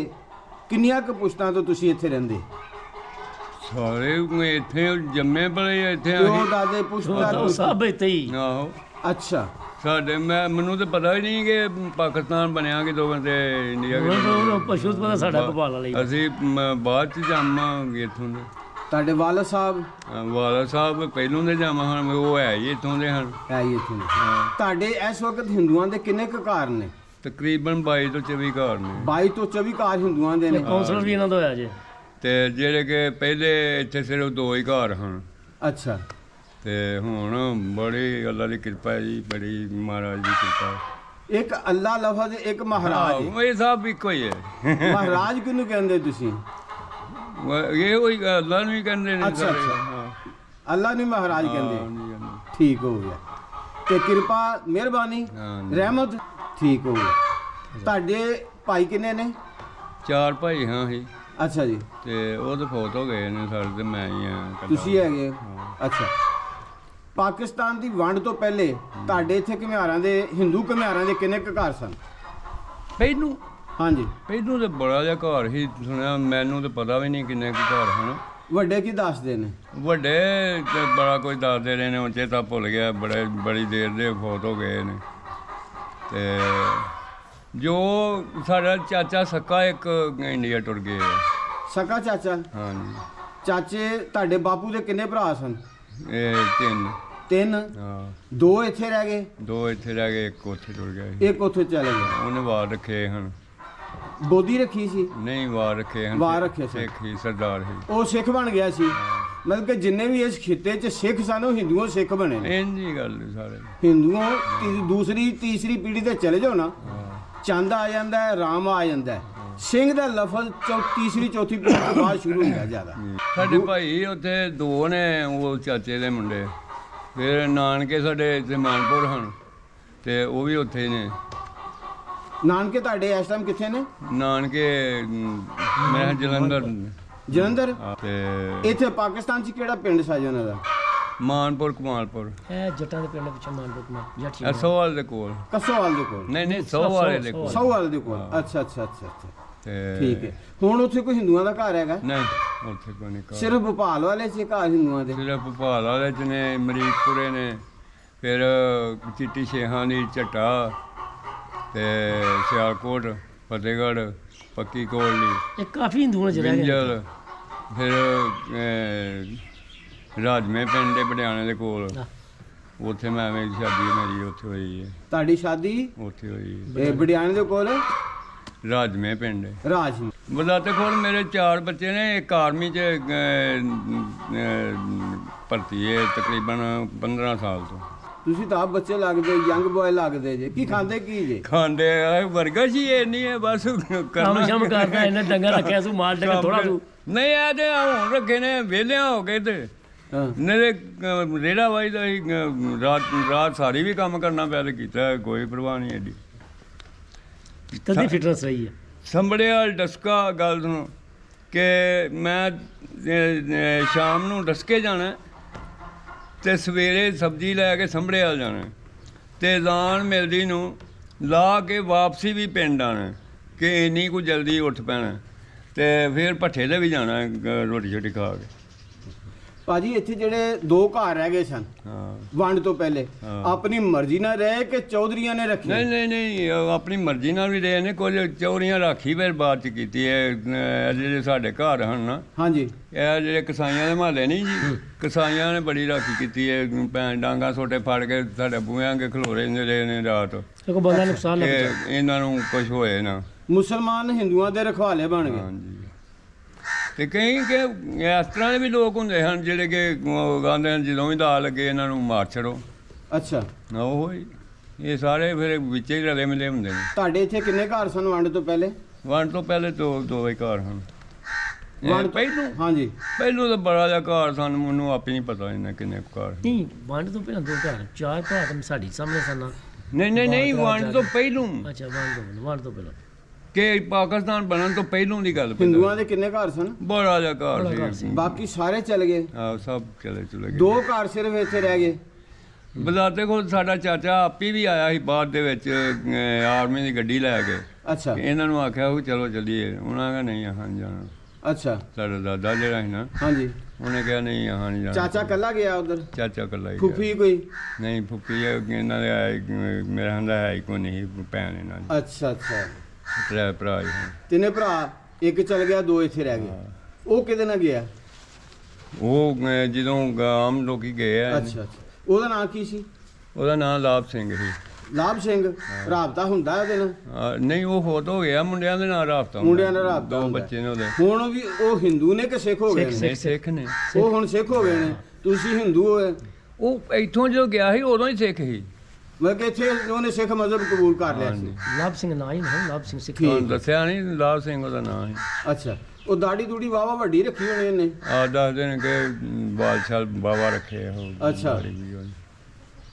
ਕਿੰਨੀਆਂ ਕੁ ਪੁਸ਼ਤਾਂ ਤੋਂ ਤੁਸੀਂ ਇੱਥੇ ਰਹਿੰਦੇ? ਸਾਰੇ ਇੱਥੇ ਜੰਮੇ ਪਲੇ ਇੱਥੇ ਪਿਓ ਅਸੀਂ। ਦਾਦੇ ਪੁਸ਼ਤਾਂ ਉਹ ਸਭ ਇੱਥੇ ਹੀ। ਆਹੋ ਅੱਛਾ। ਸਾਡੇ ਮੈਨੂੰ ਤਾਂ ਪਤਾ ਹੀ ਨਹੀਂ ਕਿ ਪਾਕਿਸਤਾਨ ਬਣਿਆ ਕਿ ਦੋ ਤੇ ਇੰਡੀਆ ਉਹ ਪਸ਼ੂ ਤੋਂ ਪਤਾ ਸਾਡਾ ਭੋਪਾਲ ਵਾਲਾ ਹੀ। ਅਸੀਂ ਬਾਅਦ ਚ ਜਾਵਾਂਗੇ ਇੱਥੋਂ ਦੇ। ਤੁਹਾਡੇ ਵਾਲਦ ਸਾਹਿਬ? ਵਾਲਾ ਸਾਹਿਬ ਪਹਿਲੋਂ ਦੇ ਜਾਵਾਂ ਹਨ, ਉਹ ਹੈ ਹੀ ਇੱਥੋਂ ਦੇ ਹਨ। ਹੈ ਹੀ ਇੱਥੇ ਨੇ। ਤੁਹਾਡੇ ਇਸ ਵਕਤ ਹਿੰਦੂਆਂ ਦੇ ਕਿੰਨੇ ਕੁ ਘਰ ਨੇ? ਤਕਰੀਬਨ 22 ਤੋਂ 24 ਘਰ ਨੇ 22 ਤੋਂ 24 ਘਰ ਹਿੰਦੂਆਂ ਦੇ ਨੇ। ਕਾਉਂਸਲਰ ਵੀ ਇਹਨਾਂ ਦਾ ਹੋਇਆ ਜੇ। ਤੇ ਜਿਹੜੇ ਕਿ ਪਹਿਲੇ ਇੱਥੇ ਸਿਰਫ 2 ਹੀ ਘਰ ਹਨ ਅੱਛਾ। ਤੇ ਹੁਣ ਬੜੀ ਅੱਲਾ ਦੀ ਕਿਰਪਾ ਹੈ ਜੀ, ਬੜੀ ਮਹਾਰਾਜ ਦੀ ਕਿਰਪਾ ਹੈ। ਇੱਕ ਅੱਲਾ ਲਫ਼ਜ਼, ਇੱਕ ਮਹਾਰਾਜ। ਹਾਂ, ਇਹ ਸਭ ਇੱਕੋ ਹੀ ਹੈ। ਮਹਾਰਾਜ ਕਿਹਨੂੰ ਕਹਿੰਦੇ ਤੁਸੀਂ? ਇਹ ਕੋਈ ਅੱਲਾ ਨੂੰ ਹੀ ਕਹਿੰਦੇ ਨੇ ਅੱਛਾ, ਸਾਰੇ। ਅੱਛਾ। ਹਾਂ। ਅੱਲਾ ਨੂੰ ਮਹਾਰਾਜ ਹਾਂ, ਕਹਿੰਦੇ? ਹਾਂਜੀ, ਹਾਂਜੀ। ਠੀਕ ਹੋ ਗਿਆ। ਤੇ ਕਿਰਪਾ, ਮਿਹਰਬਾਨੀ, ਹਾਂਜੀ। ਰਹਿਮਤ, ਠੀਕ ਹੋ ਗਿਆ। ਤੁਹਾਡੇ ਭਾਈ ਕਿੰਨੇ ਨੇ? 4 ਭਾਈ ਹਾਂ ਅਸੀਂ, ਅੱਛਾ ਜੀ। ਤੇ ਉਹ ਤਾਂ ਫੌਤ ਹੋ ਗਏ ਨੇ ਸਾਡੇ, ਤੇ ਮੈਂ ਹੀ ਆ ਇਕੱਲਾ। ਤੁਸੀਂ ਹੈਗੇ ਹੋ? ਹਾਂ। ਅੱਛਾ। ਪਾਕਿਸਤਾਨ ਦੀ ਵੰਡ ਤੋਂ ਪਹਿਲੇ ਤੁਹਾਡੇ ਇੱਥੇ ਘੁਮਿਆਰਾਂ ਦੇ, ਹਿੰਦੂ ਘੁਮਿਆਰਾਂ ਦੇ ਕਿੰਨੇ ਕੁ ਘਰ ਸਨ? ਪਹਿਲੋਂ ਹਾਂਜੀ। ਪਹਿਲੋਂ ਤੇ ਬੜਾ ਜਿਹਾ ਘਰ ਹੀ ਸੁਣਿਆ, ਮੈਨੂੰ ਤਾਂ ਪਤਾ ਵੀ ਨਹੀਂ ਕਿੰਨੇ ਕੁ ਘਰ ਹਨ। ਵੱਡੇ ਕੀ ਦੱਸਦੇ ਨੇ? ਵੱਡੇ ਤੇ ਬੜਾ ਕੁਝ ਦੱਸਦੇ ਰਹੇ ਨੇ, ਉਹ ਚੇਤਾ ਭੁੱਲ ਗਿਆ, ਬੜੀ ਦੇਰ ਦੇ ਫੌਤ ਹੋ ਗਏ ਨੇ। ਤੇ ਜੋ ਸਾਡਾ ਚਾਚਾ ਸਕਾ ਇੱਕ ਇੰਡੀਆ ਟੁਰ ਗਏ ਆ। ਸਕਾ ਚਾਚਾ? ਹਾਂਜੀ। ਚਾਚੇ ਤੁਹਾਡੇ ਬਾਪੂ ਦੇ ਕਿੰਨੇ ਭਰਾ ਸਨ? ਇਹ 3। 3? ਹਾਂ। 2 ਇੱਥੇ ਰਹਿ ਗਏ? 2 ਇੱਥੇ ਰਹਿ ਗਏ, ਇੱਕ ਉੱਥੇ ਟੁਰ ਗਿਆ ਸੀ। ਇੱਕ ਉੱਥੇ ਚਲੇ ਗਏ। ਉਹਨੇ ਵਾਰ ਰੱਖੇ ਹਨ। ਬੋਦੀ ਰੱਖੀ ਸੀ? ਨਹੀਂ, ਵਾਰ ਰੱਖੇ ਹਨ। ਵਾਰ ਰੱਖੇ ਸੀ। ਸਿੱਖ ਹੀ ਸਰਦਾਰ ਹੀ। ਉਹ ਸਿੱਖ ਬਣ ਗਿਆ ਸੀ? ਮਤਲਬ ਕਿ ਜਿੰਨੇ ਵੀ ਇਸ ਖਿੱਤੇ 'ਚ ਸਿੱਖ ਸਨ ਉਹ ਹਿੰਦੂਆਂ ਸਿੱਖ ਬਣੇ ਨੇ? ਇੰਝ ਹੀ ਗੱਲ ਸਾਰੇ। ਹਿੰਦੂਆਂ ਦੂਸਰੀ ਤੀਸਰੀ ਪੀੜ੍ਹੀ ਤੇ ਚਲੇ ਜਾਓ ਨਾ, ਹਾਂ। ਚੰਦ ਆ ਜਾਂਦਾ ਹੈ, ਰਾਮ ਆ ਜਾਂਦਾ ਹੈ। ਸਿੰਘ ਦਾ ਲਫ਼ਜ਼ ਤੀਸਰੀ ਚੌਥੀ ਪੀੜ੍ਹੀ ਤੋਂ ਬਾਅਦ ਸ਼ੁਰੂ ਹੁੰਦਾ ਜ਼ਿਆਦਾ। ਸਾਡੇ ਭਾਈ ਉੱਥੇ 2 ਨੇ, ਉਹ ਚਾਚੇ ਦੇ ਮੁੰਡੇ। ਫਿਰ ਨਾਨਕੇ ਸਾਡੇ ਇੱਥੇ ਮਾਨਪੁਰ ਹਨ, ਤੇ ਉਹ ਵੀ ਉੱਥੇ ਨੇ। ਨਾਨਕੇ ਤੁਹਾਡੇ ਇਸ ਟਾਈਮ ਕਿੱਥੇ ਨੇ? ਨਾਨਕੇ ਮੈਂ ਜਲੰਧਰ। ਜਲੰਧਰ? ਤੇ ਇੱਥੇ ਪਾਕਿਸਤਾਨ 'ਚ ਕਿਹੜਾ ਪਿੰਡ ਸੀ ਉਹਨਾਂ ਦਾ? ਮਾਨਪੁਰ ਕਮਾਲਪੁਰ, ਇਹ ਜੱਟਾਂ ਦੇ ਪਿੰਡ ਪਿੱਛੇ ਮਾਨਪੁਰ ਕੁਮਾਰ ਜੱਟ ਸੀ। ਸੋਵਾਲ ਦੇ ਕੋਲ। ਕਸੋਵਾਲ ਦੇ ਕੋਲ? ਨਹੀਂ, ਸੋਵਾਲੇ ਦੇ ਕੋਲ। ਸੌਵਾਲ ਦੇ ਕੋਲ। ਅੱਛਾ ਅੱਛਾ ਅੱਛਾ ਅੱਛਾ। ਤੇ ਠੀਕ ਹੈ। ਹੁਣ ਉੱਥੇ ਕੋਈ ਹਿੰਦੂਆਂ ਦਾ ਘਰ ਹੈਗਾ? ਨਹੀਂ, ਉੱਥੇ ਕੋਈ ਨਹੀਂ ਘਰ। ਸਿਰਫ ਭੋਪਾਲ ਵਾਲੇ 'ਚ ਘਰ ਹਿੰਦੂਆਂ ਦੇ? ਸਿਰਫ ਭੋਪਾਲ ਵਾਲੇ ਚ ਨੇ, ਮਰੀਕਪੁਰੇ ਨੇ, ਫਿਰ ਚਿੱਟੀ ਸ਼ੇਹਾਂ ਦੀ ਝੱਟਾ, ਤੇ ਸਿਆਲਕੋਟ, ਫਤਿਹਗੜ੍ਹ, ਪੱਕੀ ਕੋਟਲੀ, ਇਹ ਕਾਫੀ ਹਿੰਦੂ ਨੇ ਜਿਹੜਾ ਬਿੰਜਲ, ਫਿਰ ਰਾਜਮੇ ਪਿੰਡ ਦੇ ਪਟਿਆਲੇ ਦੇ ਕੋਲ। ਉੱਥੇ ਮੈਂ ਮੇਰੀ ਸ਼ਾਦੀ ਮੇਰੀ ਉੱਥੇ ਹੋਈ ਹੈ। ਤੁਹਾਡੀ ਸ਼ਾਦੀ ਉੱਥੇ ਹੋਈ ਹੈ, ਇਹ ਬੜਿਆਣੇ ਦੇ ਕੋਲ ਰਾਜਮੇ ਪਿੰਡ। ਰਾਜ? ਬਦਾਤੇ ਕੋਲ ਮੇਰੇ 4 ਬੱਚੇ ਨੇ। ਇੱਕ ਆਰਮੀ 'ਚ ਭਰਤੀ ਹੈ ਤਕਰੀਬਨ 15 ਸਾਲ ਤੋਂ। ਤੁਸੀਂ ਤਾਂ ਆਪ ਬੱਚੇ ਲੱਗਦੇ, ਯੰਗ ਬॉय ਲੱਗਦੇ ਜੇ। ਕੀ ਖਾਂਦੇ ਕੀ ਜੇ? ਖਾਂਦੇ ਆ ਵਰਗਸ਼ ਹੀ ਇਹ ਨਹੀਂ ਹੈ, ਬਸ ਕੰਮ ਸ਼ਮ ਕਰਦਾ, ਇਹਨੇ ਡੰਗਰ ਰੱਖਿਆ ਸੂ, ਮਾਲ ਡੰਗਰ ਥੋੜਾ ਸੂ। ਨਹੀਂ, ਆ ਤੇ ਹੁਣ ਰੱਖੇ ਨੇ ਵਿਹਲਿਆਂ ਹੋ ਕੇ। ਤੇ ਹਾਂ। ਨੇੜੇ ਰੇੜਾ ਵਾਈ ਦਾ ਹੀ ਰਾਤ ਸਾਰੀ ਵੀ ਕੰਮ ਕਰਨਾ ਪਿਆ ਤੇ ਕੀਤਾ, ਕੋਈ ਪਰਵਾਹ ਨਹੀਂ ਐਡੀ। ਤਦੀ ਫਿਟਨੈਸ ਰਹੀ ਹੈ। ਸੰਭੜਿਆ ਡਸਕਾ ਗੱਲ ਸੁਣੋ ਕਿ ਮੈਂ ਸ਼ਾਮ ਨੂੰ ਡਸਕੇ ਜਾਣਾ ਤੇ ਸਵੇਰੇ ਸਬਜ਼ੀ ਲੈ ਕੇ ਸੰਭੜਿਆ ਜਾਣਾ, ਤੇ ਐਲਾਨ ਮਿਲਦੀ ਨੂੰ ਲਾ ਕੇ ਵਾਪਸੀ ਵੀ ਪਿੰਡ ਆਣਾ ਕਿ ਇੰਨੀ ਕੁ ਜਲਦੀ ਉੱਠ ਪੈਣਾ, ਤੇ ਫਿਰ ਭੱਠੇ 'ਤੇ ਵੀ ਜਾਣਾ ਰੋਟੀ ਛੋਟੀ ਖਾ ਕੇ। ਭਾਜੀ ਇੱਥੇ ਜਿਹੜੇ 2 ਘਰ ਰਹਿ ਗਏ ਸਨ ਹਾਂ। ਵੰਡ ਤੋਂ ਪਹਿਲੇ, ਹਾਂ। ਆਪਣੀ ਮਰਜ਼ੀ ਨਾਲ ਰਹੇ ਕਿ ਚੌਧਰੀਆਂ ਨੇ ਰੱਖੇ? ਨਹੀਂ, ਆਪਣੀ ਮਰਜ਼ੀ ਨਾਲ ਵੀ ਰਹੇ ਨੇ। ਕੁਝ ਚੋਰੀਆਂ ਰਾਖੀ ਫਿਰ ਬਾਅਦ 'ਚ ਕੀਤੀ ਹੈ। ਇਹ ਜਿਹੜੇ ਸਾਡੇ ਘਰ ਹਨ ਨਾ, ਹਾਂਜੀ। ਇਹ ਜਿਹੜੇ ਕਸਾਈਆਂ ਦੇ ਮਹੱਲੇ ਨਹੀਂ ਜੀ, ਕਸਾਈਆਂ ਨੇ ਬੜੀ ਰਾਖੀ ਕੀਤੀ ਹੈ। ਭੈਣ ਡਾਂਗਾ ਛੋਟੇ ਫੜ ਕੇ ਸਾਡੇ ਬੂਹਿਆਂ ਅੱਗੇ ਖਲੋਰੇ ਰਹੇ ਨੇ ਰਾਤ, ਕੋਈ ਬੰਦਾ ਨੁਕਸਾਨ ਨਾ ਕਿ ਪਹੁੰਚਾਏ। ਇਹਨਾਂ ਨੂੰ ਕੁਝ ਹੋਏ ਨਾ। ਮੁਸਲਮਾਨ ਹਿੰਦੂਆਂ ਦੇ ਰਖਵਾਲੇ ਬਣ ਗਏ। ਹਾਂਜੀ ਤੇ ਕਈ ਕਿ ਇਸ ਤਰ੍ਹਾਂ ਦੇ ਵੀ ਲੋਕ ਹੁੰਦੇ ਹਨ ਜਿਹੜੇ ਕਿ ਉਹ ਕਹਿੰਦੇ ਹਨ ਜਦੋਂ ਵੀ ਦਾ ਲੱਗੇ ਇਹਨਾਂ ਨੂੰ ਮਾਰ ਛੜੋ। ਅੱਛਾ, ਉਹ ਹੀ ਇਹ ਸਾਰੇ ਫਿਰ ਵਿੱਚ ਹੀ ਰਲੇ ਮਿਲੇ ਹੁੰਦੇ ਨੇ। ਤੁਹਾਡੇ ਇੱਥੇ ਕਿੰਨੇ ਘਰ ਸਨ ਵੰਡ ਤੋਂ ਪਹਿਲੇ? ਵੰਡ ਤੋਂ ਪਹਿਲੇ ਦੋ ਹੀ ਘਰ ਹਨ। ਵੰਡ ਹਾਂਜੀ, ਪਹਿਲੋਂ ਤਾਂ ਬੜਾ ਜਿਹਾ ਘਰ ਸਨ, ਮੈਨੂੰ ਆਪੇ ਨਹੀਂ ਪਤਾ ਇਹਨਾਂ ਕਿੰਨੇ ਕੁ ਘਰ। ਨਹੀਂ ਵੰਡ ਤੋਂ ਪਹਿਲਾਂ 2 ਘਰ 4 ਭਰਾ ਤਾਂ ਸਾਡੀ ਸਾਹਮਣੇ ਸਨ। ਨਹੀਂ ਵੰਡ ਤੋਂ ਪਹਿਲੋਂ ਅੱਛਾ ਵੰਡ ਤੋਂ ਪਹਿਲਾਂ ਕਿ ਪਾਕਿਸਤਾਨ ਬਣਨ ਤੋਂ ਪਹਿਲੋਂ ਦੀ ਗੱਲ। ਹਿੰਦੂਆਂ ਦੇ ਕਿੰਨੇ ਘਰ ਸਨ? ਬੜਾ ਜਿਹਾ ਘਰ ਸੀ। ਬਾਕੀ ਸਾਰੇ ਚਲੇ ਗਏ? ਆਹ ਸਭ ਚਲੇ ਗਏ। 2 ਘਰ ਸਿਰਫ ਇੱਥੇ ਰਹਿ ਗਏ। ਬਜ਼ਾਤੇ ਕੋਲ ਸਾਡਾ ਚਾਚਾ ਆਪੀ ਵੀ ਆਇਆ ਸੀ ਬਾਅਦ ਦੇ ਵਿੱਚ, ਆਰਮੀ ਦੀ ਗੱਡੀ ਲੈ ਕੇ। ਅੱਛਾ ਇਹਨਾਂ ਨੂੰ ਆਖਿਆ ਉਹ ਚਲੋ ਚੱਲੀਏ, ਉਹਨਾਂ ਕਹਿੰਦਾ ਨਹੀਂ ਹਾਂ ਜਾਣਾ। ਅੱਛਾ, ਸਾਡਾ ਦਾਦਾ ਜਿਹੜਾ ਸੀ ਨਾ, ਹਾਂਜੀ, ਉਹਨੇ ਕਿਹਾ ਨਹੀਂ ਹਾਂ ਨਹੀਂ ਜਾਣਾ। ਚਾਚਾ ਕੱਲਾ ਗਿਆ ਉਧਰ? ਚਾਚਾ ਇਕੱਲਾ ਹੀ ਗਿਆ। ਫੁੱਫੀ ਕੋਈ? ਨਹੀਂ ਫੁੱਫੀ ਇਹਨਾਂ ਦੇ ਮੇਰਾ ਹੰਦਾ ਹੈ ਹੀ ਕੋਈ ਨਹੀਂ, ਭੈਣ ਇਹਨਾਂ ਦੀ। ਅੱਛਾ ਅੱਛਾ, 3 ਭਰਾ ਹੀ ਹਨ। 3 ਭਰਾ, ਇੱਕ ਚਲ ਗਿਆ, 2 ਇੱਥੇ ਰਹਿ ਗਏ। ਉਹ ਕਿਹਦੇ ਨਾਲ ਗਿਆ? ਉਹ ਜਦੋਂ ਆਮ ਲੋਕੀ ਗਏ ਆ। ਅੱਛਾ ਅੱਛਾ, ਉਹਦਾ ਨਾਂ ਕੀ ਸੀ? ਉਹਦਾ ਨਾਮ ਲਾਭ ਸਿੰਘ ਸੀ। ਲਾਭ ਸਿੰਘ? ਰਾਬਤਾ ਹੁੰਦਾ ਉਹਦੇ ਨਾਲ? ਨਹੀਂ ਉਹ ਫੋਟ ਹੋ ਗਿਆ, ਮੁੰਡਿਆਂ ਦੇ ਨਾਲ ਰਾਬਤਾ। ਮੁੰਡਿਆਂ ਨਾਲ ਰਾਬਤਾ 2 ਹੁੰਦਾ। ਬੱਚੇ ਨੇ ਉਹਦੇ। ਹੁਣ ਵੀ ਉਹ ਹਿੰਦੂ ਨੇ ਕਿ ਸਿੱਖ ਹੋ ਗਏ ਨੇ? ਨਹੀਂ ਸਿੱਖ ਨੇ। ਉਹ ਹੁਣ ਸਿੱਖ ਹੋ ਗਏ ਨੇ, ਤੁਸੀਂ ਹਿੰਦੂ ਹੋਏ। ਉਹ ਇੱਥੋਂ ਜਦੋਂ ਗਿਆ ਸੀ ਉਦੋਂ ਹੀ ਸਿੱਖ ਸੀ। ਮੈਂ ਕਿ ਇੱਥੇ ਉਹਨੇ ਸਿੱਖ ਮਜ਼ਹਬ ਕਬੂਲ ਕਰ ਲਿਆ ਸੀ। ਲਾਭ ਸਿੰਘ ਨਾਂ ਹੀ ਨਾ, ਲਾਭ ਸਿੰਘ ਸਿੱਖ। ਤੁਹਾਨੂੰ ਦੱਸਿਆ ਨਹੀਂ, ਲਾਭ ਸਿੰਘ ਉਹਦਾ ਨਾਮ ਸੀ। ਅੱਛਾ, ਉਹ ਦਾੜੀ ਦੂੜੀ ਵਾਵਾ ਵੱਡੀ ਰੱਖੀ ਹੋਣੀ ਇਹਨੇ? ਆ ਦੱਸਦੇ ਨੇ ਕਿ ਬਾਦਸ਼ਾਹ ਬਾਬਾ ਰੱਖੇ ਉਹ। ਅੱਛਾ। ਦਾੜੀ ਵੀ ਉਹਦੀ।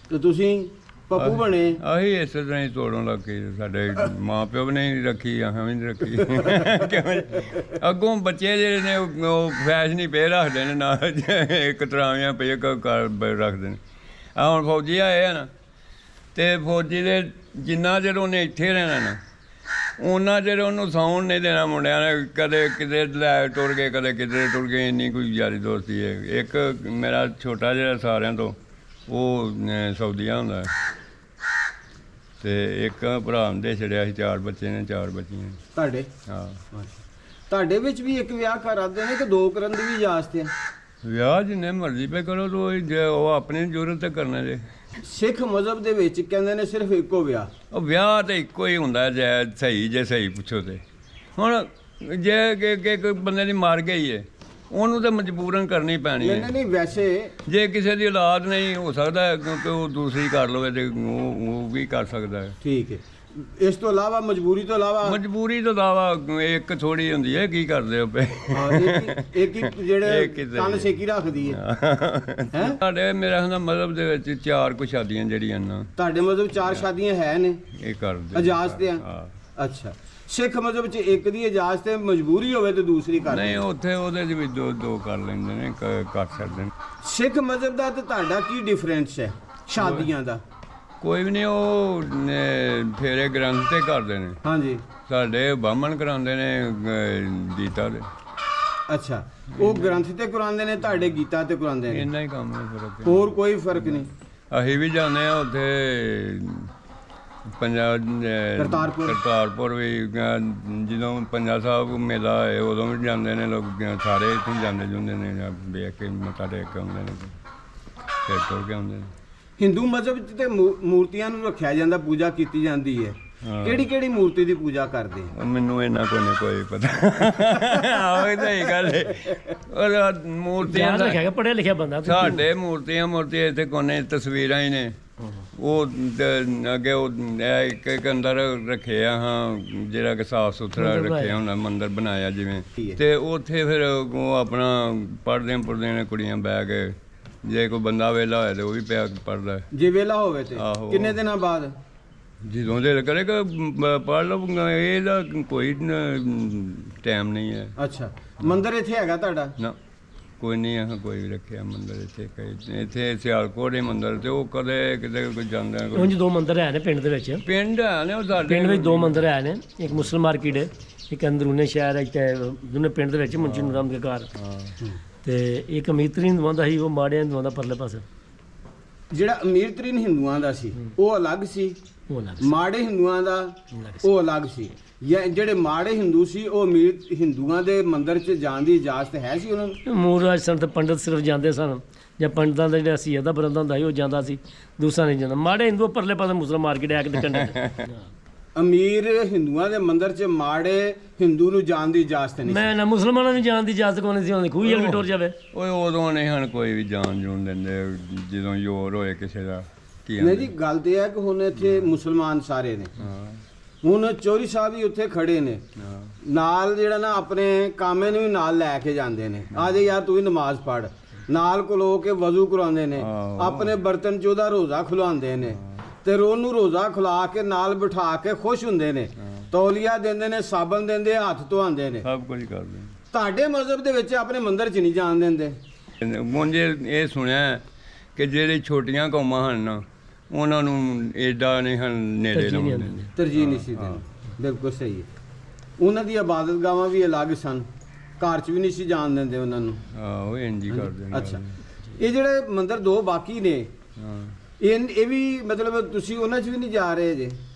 ਤੇ ਤੁਸੀਂ ਪੱਪੂ ਬਣੇ? ਆਹੀ ਇਸੇ ਤਰ੍ਹਾਂ ਹੀ ਤੋੜਨ ਲੱਗ ਗਏ। ਸਾਡੇ ਮਾਂ ਪਿਓ ਵੀ ਨਹੀਂ ਰੱਖੀ, ਆਹਾਂ ਵੀ ਨਹੀਂ ਰੱਖੀ। ਅੱਗੋਂ ਬੱਚੇ ਜਿਹੜੇ ਨੇ ਉਹ ਫੈਸ਼ਨ ਹੀ ਪੇ ਰੱਖਦੇ ਨੇ, ਨਾ ਇੱਕ ਤਰ੍ਹਾਂ ਪੇ ਕਰ ਰੱਖਦੇ ਨੇ। ਆ ਹੁਣ ਫੌਜੀ ਆਏ ਆ ਨਾ, ਤੇ ਫੌਜੀ ਦੇ ਜਿੰਨਾ ਚਿਰ ਉਹਨੇ ਇੱਥੇ ਰਹਿਣਾ ਨਾ, ਉਹਨਾਂ ਚਿਰ ਉਹਨੂੰ ਸੌਣ ਨਹੀਂ ਦੇਣਾ ਮੁੰਡਿਆਂ ਨੇ। ਕਦੇ ਕਿਤੇ ਲੈ ਟੁਰ ਗਏ, ਕਦੇ ਕਿਤੇ ਟੁਰ ਗਏ, ਇੰਨੀ ਕੋਈ ਯਾਰੀ ਦੋਸਤੀ ਹੈ। ਇੱਕ ਮੇਰਾ ਛੋਟਾ ਜਿਹੜਾ ਸਾਰਿਆਂ ਤੋਂ, ਉਹ ਸਾਊਦੀਆ ਹੁੰਦਾ ਤੇ ਇੱਕ ਭਰਾ ਹੁੰਦੇ ਛੜਿਆ ਸੀ। 4 ਬੱਚੇ ਨੇ, 4 ਬੱਚੀਆਂ ਤੁਹਾਡੇ? ਹਾਂ। ਤੁਹਾਡੇ ਵਿੱਚ ਵੀ ਇੱਕ ਵਿਆਹ ਕਰਾਦੇ ਨੇ ਕਿ 2 ਕਰਨ ਦੀ ਵੀ ਇਜਾਜ਼ਤ ਹੈ? ਵਿਆਹ ਜਿੰਨੇ ਮਰਜ਼ੀ ਪੇ ਕਰੋ, ਤੋ ਜੇ ਉਹ ਆਪਣੀ ਜ਼ਰੂਰਤ ਤੇ ਕਰਨਾ ਜੇ। ਸਿੱਖ ਮਜ਼ਹਬ ਦੇ ਵਿੱਚ ਕਹਿੰਦੇ ਨੇ ਸਿਰਫ ਇੱਕੋ ਵਿਆਹ। ਉਹ ਵਿਆਹ ਤਾਂ ਇੱਕੋ ਹੀ ਹੁੰਦਾ ਜੇ ਸਹੀ ਪੁੱਛੋ ਤੇ। ਹੁਣ ਜੇ ਕਿ ਕੋਈ ਬੰਦੇ ਦੀ ਮਰ ਗਈ ਹੈ, ਉਹਨੂੰ ਤਾਂ ਮਜਬੂਰਨ ਕਰਨੀ ਪੈਣੀ ਹੈ। ਨਹੀਂ ਵੈਸੇ ਜੇ ਕਿਸੇ ਦੀ ਔਲਾਦ ਨਹੀਂ ਹੋ ਸਕਦਾ ਕਿਉਂਕਿ ਉਹ ਦੂਸਰੀ ਕਰ ਲਵੇ ਤੇ ਉਹ ਵੀ ਕਰ ਸਕਦਾ ਹੈ। ਠੀਕ ਹੈ। ਇਸ ਤੋਂ ਇਲਾਵਾ ਮਜਬੂਰੀ ਤੋਂ ਇਲਾਵਾ ਮਜਬੂਰੀ ਤੋਂ ਇਲਾਵਾ ਇੱਕ ਥੋੜੀ ਹੁੰਦੀ ਹੈ, ਕੀ ਕਰਦੇ ਹੋ ਪਏ। ਹਾਂ, ਇੱਕ ਹੀ ਜਿਹੜੇ ਕੰਨ ਸੇਕੀ ਰੱਖਦੀ ਹੈ। ਹੈਂ? ਸਾਡੇ ਮੇਰਾ ਹੁੰਦਾ ਮਤਲਬ ਦੇ ਵਿੱਚ 4 ਕੁ ਸ਼ਾਦੀਆਂ ਜਿਹੜੀਆਂ ਨਾ, ਤੁਹਾਡੇ ਮਤਲਬ 4 ਸ਼ਾਦੀਆਂ ਹੈ ਨੇ? ਇਹ ਕਰਦੇ ਇਜਾਜ਼ਤ ਆ? ਹਾਂ। ਅੱਛਾ, ਸਿੱਖ ਮਜ਼ਹਬ 'ਚ ਇੱਕ ਦੀ ਇਜਾਜ਼ਤ ਹੈ, ਮਜਬੂਰੀ ਹੋਵੇ ਤੇ ਦੂਸਰੀ ਕਰ ਨਹੀਂ ਉੱਥੇ ਉਹਦੇ 'ਚ ਵੀ ਦੋ ਕਰ ਲੈਂਦੇ ਨੇ, ਕਰ ਸਕਦੇ ਨੇ। ਸਿੱਖ ਮਜ਼ਹਬ ਦਾ ਤੇ ਤੁਹਾਡਾ ਕੀ ਡਿਫਰੈਂਸ ਹੈ ਸ਼ਾਦੀਆਂ ਦਾ? ਕੋਈ ਵੀ ਨਹੀਂ, ਉਹ ਫੇਰੇ ਗ੍ਰੰਥ ਤੇ ਕਰਦੇ ਨੇ। ਹਾਂਜੀ। ਸਾਡੇ ਬਾਹਮਣ ਕਰਾਉਂਦੇ ਨੇ ਗੀਤਾ ਦੇ। ਅੱਛਾ, ਉਹ ਗ੍ਰੰਥ ਤੇ ਕਰਾਉਂਦੇ ਨੇ, ਤੁਹਾਡੇ ਗੀਤਾ ਤੇ ਕਰਾਉਂਦੇ ਨੇ? ਇੰਨਾ ਹੀ ਕੰਮ ਹੈ, ਫਰਕ ਹੈ। ਹੋਰ ਕੋਈ ਫਰਕ ਨਹੀਂ? ਅਸੀਂ ਵੀ ਜਾਂਦੇ ਆ ਉੱਥੇ ਪੰਜਾਬ ਕਰਤਾਰਪੁਰ ਵੀ, ਜਦੋਂ ਪੰਜਾ ਸਾਹਿਬ ਮੇਲਾ ਹੈ ਉਦੋਂ ਵੀ ਜਾਂਦੇ ਨੇ ਲੋਕ, ਸਾਰੇ ਇੱਥੇ ਜਾਂਦੇ ਜੁੰਦੇ ਨੇ, ਜਾਂ ਵੇਖ ਕੇ ਮੱਥਾ ਟੇਕ ਕੇ ਆਉਂਦੇ ਨੇ, ਫਿਰ ਤੁਰ ਕੇ ਆਉਂਦੇ ਨੇ। ਹਿੰਦੂ ਮਜ਼ਹਬ 'ਚ ਤੇ ਮੂਰਤੀਆਂ ਨੂੰ ਰੱਖਿਆ ਜਾਂਦਾ, ਪੂਜਾ ਕੀਤੀ ਜਾਂਦੀ ਹੈ। ਕਿਹੜੀ ਮੂਰਤੀ ਦੀ ਪੂਜਾ ਕਰਦੇ ਆ? ਮੈਨੂੰ ਇਹਨਾਂ ਕੋਈ ਪਤਾ। ਆਹ ਤਾਂ ਇਹ ਗੱਲ ਹੈ। ਮੂਰਤੀਆਂ ਰੱਖਿਆ ਪੜ੍ਹਿਆ ਲਿਖਿਆ ਬੰਦਾ। ਸਾਡੇ ਮੂਰਤੀਆਂ ਇੱਥੇ ਕੋਨੇ ਤਸਵੀਰਾਂ ਹੀ ਨੇ। ਉਹ ਅੱਗੇ ਉਹ ਇੱਕ ਅੰਦਰ ਰੱਖੇ ਆ, ਹਾਂ, ਜਿਹੜਾ ਕਿ ਸਾਫ ਸੁਥਰਾ ਰੱਖਿਆ ਹੁੰਦਾ, ਮੰਦਿਰ ਬਣਾਇਆ ਜਿਵੇਂ। ਤੇ ਉੱਥੇ ਫਿਰ ਉਹ ਆਪਣਾ ਪੜ੍ਹਦੇ ਨੇ ਕੁੜੀਆਂ ਬਹਿ ਕੇ। ਜੇ ਕੋਈ ਬੰਦਾ ਵੇਲਾ ਹੋਇਆ ਤੇ ਉਹ ਵੀ ਪਿਆ ਪੜ੍ਹਦਾ। ਜੇ ਵੇਲਾ ਹੋਵੇ ਤੇ ਕਿੰਨੇ ਦਿਨਾਂ ਬਾਅਦ? ਜਦੋਂ ਦਿਲ ਕਰੇਗਾ ਪੜ੍ਹ ਲਓ, ਇਹਦਾ ਕੋਈ ਟਾਈਮ ਨਹੀਂ ਹੈ। ਅੱਛਾ, ਮੰਦਿਰ ਇੱਥੇ ਹੈਗਾ ਤੁਹਾਡਾ? ਨਾ, ਕੋਈ ਨਹੀਂ ਹੈ, ਕੋਈ ਵੀ ਰੱਖਿਆ ਮੰਦਿਰ ਇੱਥੇ ਸਿਆਲਕੋਟ ਦੇ ਮੰਦਿਰ ਤੇ ਉਹ ਕਦੇ ਕਿਤੇ ਕੋਈ ਜਾਂਦਾ। ਉਂਝ 2 ਮੰਦਿਰ ਹੈ ਨੇ ਪਿੰਡ ਦੇ ਵਿੱਚ। ਪਿੰਡ ਹੈ ਨੇ ਉਹ ਸਾਡੇ ਪਿੰਡ ਵਿੱਚ 2 ਮੰਦਿਰ ਹੈ ਨੇ, ਇੱਕ ਮੁਸਲਮਾਨ ਮਾਰਕੀਟ ਹੈ, ਇੱਕ ਅੰਦਰੂਨੇ ਸ਼ਹਿਰ ਹੈ ਇੱਥੇ ਦੋਨੇ ਪਿੰਡ ਦੇ ਵਿੱਚ, ਮੁੰਸ਼ੀ ਨੂਰਾਮ ਦੇ ਘਰ। ਤੇ ਇੱਕ ਅਮੀਰ ਤਰੀਨ ਹਿੰਦੂਆਂ ਦਾ ਸੀ, ਉਹ ਮਾੜਿਆਂ ਹਿੰਦੂਆਂ ਦਾ ਪਰਲੇ ਪਾਸੇ। ਜਿਹੜਾ ਅਮੀਰ ਤਰੀਨ ਹਿੰਦੂਆਂ ਦਾ ਸੀ ਉਹ ਅਲੱਗ ਸੀ, ਮਾੜੇ ਹਿੰਦੂਆਂ ਦਾ ਉਹ ਅਲੱਗ ਸੀ। ਜਾਂ ਜਿਹੜੇ ਮਾੜੇ ਹਿੰਦੂ ਸੀ ਉਹ ਅਮੀਰ ਹਿੰਦੂਆਂ ਦੇ ਮੰਦਿਰ 'ਚ ਜਾਣ ਦੀ ਇਜਾਜ਼ਤ ਹੈ ਸੀ ਉਹਨਾਂ ਨੂੰ? ਮੂਰਰਾਜ ਸੰਤ ਪੰਡਤ ਸਿਰਫ ਜਾਂਦੇ ਸਨ, ਜਾਂ ਪੰਡਤਾਂ ਦਾ ਜਿਹੜਾ ਸੀਅਤ ਦਾ ਬਰੰਦਾ ਹੁੰਦਾ ਸੀ ਉਹ ਜਾਂਦਾ ਸੀ, ਦੂਸਰਾ ਨਹੀਂ ਜਾਂਦਾ। ਮਾੜੇ ਹਿੰਦੂ ਪਰਲੇ ਪਾਸੇ ਮੁਸਲਮਾਨ ਮਾਰਕੀਟ ਆ ਕੇ ਕੰਡੇ। ਅਮੀਰ ਹਿੰਦੂਆਂ ਦੇ ਮੰਦਿਰ 'ਚ ਮਾੜੇ ਹਿੰਦੂ ਨੂੰ ਜਾਣ ਦੀ ਇਜਾਜ਼ਤ ਨਹੀਂ ਮੈਂ ਨਾ ਮੁਸਲਮਾਨਾਂ ਨੂੰ ਜਾਣ ਦੀ ਇਜਾਜ਼ਤ ਕੋਈ ਨਹੀਂ ਸੀ ਹੁੰਦੀ, ਖੂਹੀ ਵਾਲੀ ਟੁਰ ਜਾਵੇ। ਓਏ ਉਦੋਂ ਨਹੀਂ ਹਨ ਕੋਈ ਵੀ ਜਾਨ ਜੂਨ ਦਿੰਦੇ ਜਦੋਂ ਜ਼ੋਰ ਹੋਏ ਕਿਸੇ ਦਾ ਕੀ ਨਹੀਂ ਜੀ, ਗੱਲ ਤੇ ਹੈ ਕਿ ਹੁਣ ਇੱਥੇ ਮੁਸਲਮਾਨ ਸਾਰੇ ਨੇ। ਹੁਣ ਚੌਧਰੀ ਸਾਹਿਬ ਵੀ ਉੱਥੇ ਖੜੇ ਨੇ ਨਾਲ, ਜਿਹੜਾ ਨਾ ਆਪਣੇ ਕਾਮੇ ਨੂੰ ਵੀ ਨਾਲ ਲੈ ਕੇ ਜਾਂਦੇ ਨੇ। ਆ ਜੇ ਯਾਰ ਤੂੰ ਵੀ ਨਮਾਜ਼ ਪੜ੍ਹ, ਨਾਲ ਕੋਲੋਂ ਕੇ ਵਜ਼ੂ ਕਰਾਉਂਦੇ ਨੇ, ਆਪਣੇ ਬਰਤਨ 'ਚ ਉਹਦਾ ਰੋਜ਼ਾ ਖੁਲਾਉਂਦੇ ਨੇ ਤੇ ਉਹਨੂੰ ਰੋਜ਼ਾ ਖੁਲਾ ਕੇ ਨਾਲ ਬਿਠਾ ਕੇ ਖੁਸ਼ ਹੁੰਦੇ ਨੇ, ਤੌਲੀਆ ਦਿੰਦੇ ਨੇ, ਸਾਬਣ ਦਿੰਦੇ, ਹੱਥ ਧੋਆਉਂਦੇ ਨੇ। ਸਭ ਕੁਝ ਕਰਦੇ ਤੁਹਾਡੇ ਮਜ਼ਹਬ ਦੇ ਵਿੱਚ ਆਪਣੇ ਮੰਦਿਰ 'ਚ ਨਹੀਂ ਜਾਣ ਦਿੰਦੇ। ਮੁੰਡੇ ਇਹ ਸੁਣਿਆ ਕਿ ਜਿਹੜੇ ਛੋਟੀਆਂ ਕੌਮਾਂ ਹਨ ਨਾ ਉਹਨਾਂ ਨੂੰ ਏਡਾ ਨਹੀਂ ਹਨ ਨੇੜੇ ਲਾਉਂਦੇ। ਤਰਜੀਹ ਨਹੀਂ ਸੀ ਦਿੰਦੇ, ਬਿਲਕੁਲ ਸਹੀ ਹੈ। ਉਹਨਾਂ ਦੀ ਇਬਾਦਤਗਾਹਾਂ ਵੀ ਅਲੱਗ ਸਨ, ਘਰ 'ਚ ਵੀ ਨਹੀਂ ਸੀ ਜਾਣ ਦਿੰਦੇ ਉਹਨਾਂ ਨੂੰ। ਆਹੋ ਇੰਜ ਹੀ ਕਰਦੇ ਨੇ। ਅੱਛਾ, ਇਹ ਜਿਹੜੇ ਮੰਦਿਰ ਦੋ ਬਾਕੀ ਨੇ, ਹਾਂ ਇਹ ਵੀ ਮਤਲਬ ਤੁਸੀਂ ਉਹਨਾਂ 'ਚ ਵੀ ਨਹੀਂ ਜਾ ਰਹੇ ਜੇ?